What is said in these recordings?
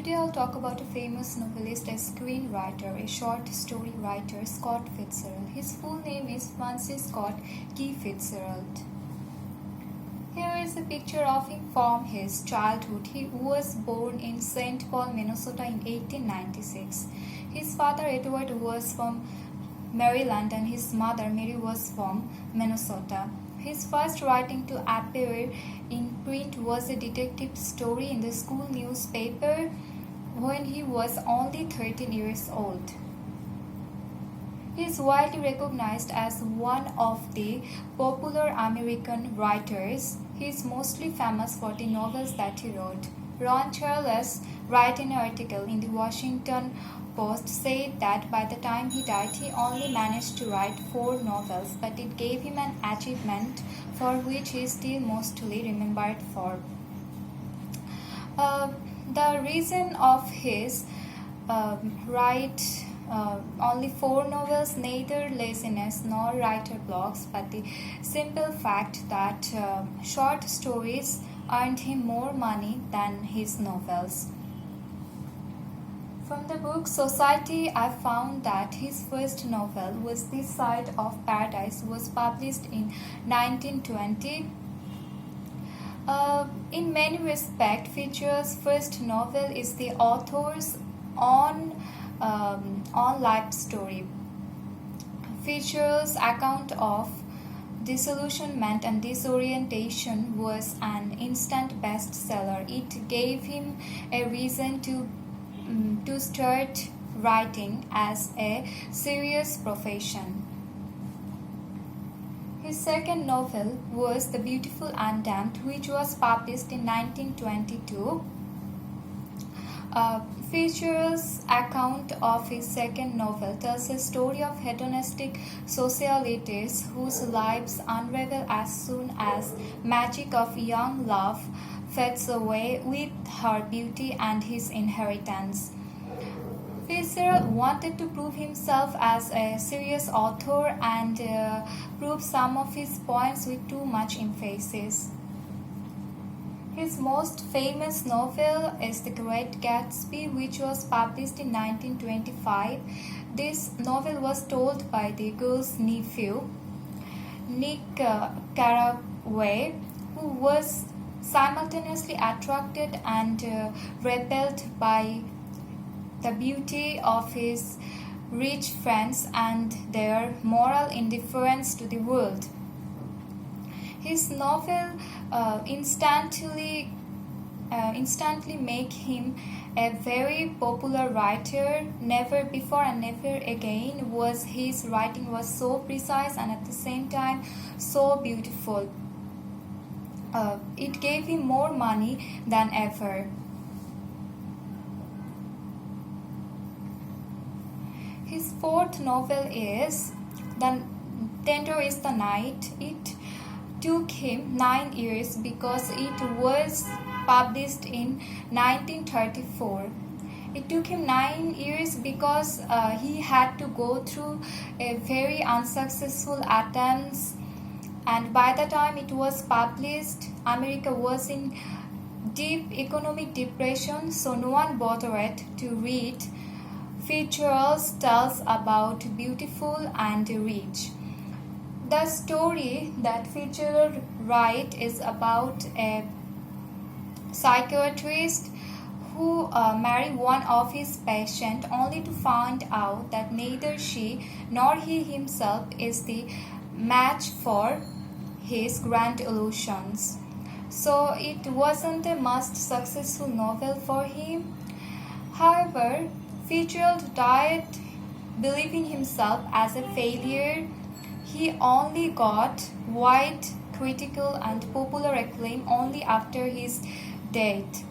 Today I'll talk about a famous novelist, a screenwriter, a short story writer, Scott Fitzgerald. His full name is Francis Scott Key Fitzgerald. Here is a picture of him from his childhood. He was born in St. Paul, Minnesota in 1896. His father Edward was from Maryland and his mother Mary was from Minnesota. His first writing to appear in print was a detective story in the school newspaper when he was only 13 years old. He is widely recognized as one of the popular American writers. He is mostly famous for the novels that he wrote. Ron Charles wrote an article in the Washington Post said that by the time he died, he only managed to write 4 novels, but it gave him an achievement for which he is still mostly remembered for. The reason of his write only 4 novels, neither laziness nor writer blocks, but the simple fact that short stories earned him more money than his novels. From the book Society, I found that his first novel, was This Side of Paradise, was published in 1920. In many respects, Fitzgerald's first novel is the author's own life story. Fitzgerald's account of disillusionment and disorientation was an instant bestseller. It gave him a reason to start writing as a serious profession. His second novel was The Beautiful and Damned, which was published in 1922. Fitzgerald's account of his second novel tells a story of hedonistic socialites whose lives unravel as soon as magic of young love fades away with her beauty and his inheritance. Fitzgerald wanted to prove himself as a serious author and prove some of his points with too much emphasis. His most famous novel is The Great Gatsby, which was published in 1925. This novel was told by the girl's nephew, Nick Carraway, who was simultaneously attracted and repelled by the beauty of his rich friends and their moral indifference to the world. His novel instantly make him a very popular writer. Never before and never again was his writing was so precise and at the same time so beautiful. It gave him more money than ever. His fourth novel is The Tender is the Night. It took him 9 years because it was published in 1934. It took him 9 years because he had to go through a very unsuccessful attempts, and by the time it was published, America was in deep economic depression, so no one bothered to read Fitzgerald's tales about beautiful and rich. The story that Fitzgerald writes is about a psychiatrist who married one of his patients only to find out that neither she nor he himself is the match for his grand illusions. So it wasn't a most successful novel for him. However, Fitzgerald died believing himself as a failure. He only got wide critical and popular acclaim only after his death,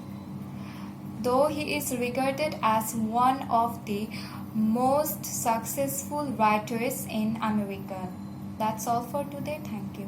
though he is regarded as one of the most successful writers in America. That's all for today. Thank you.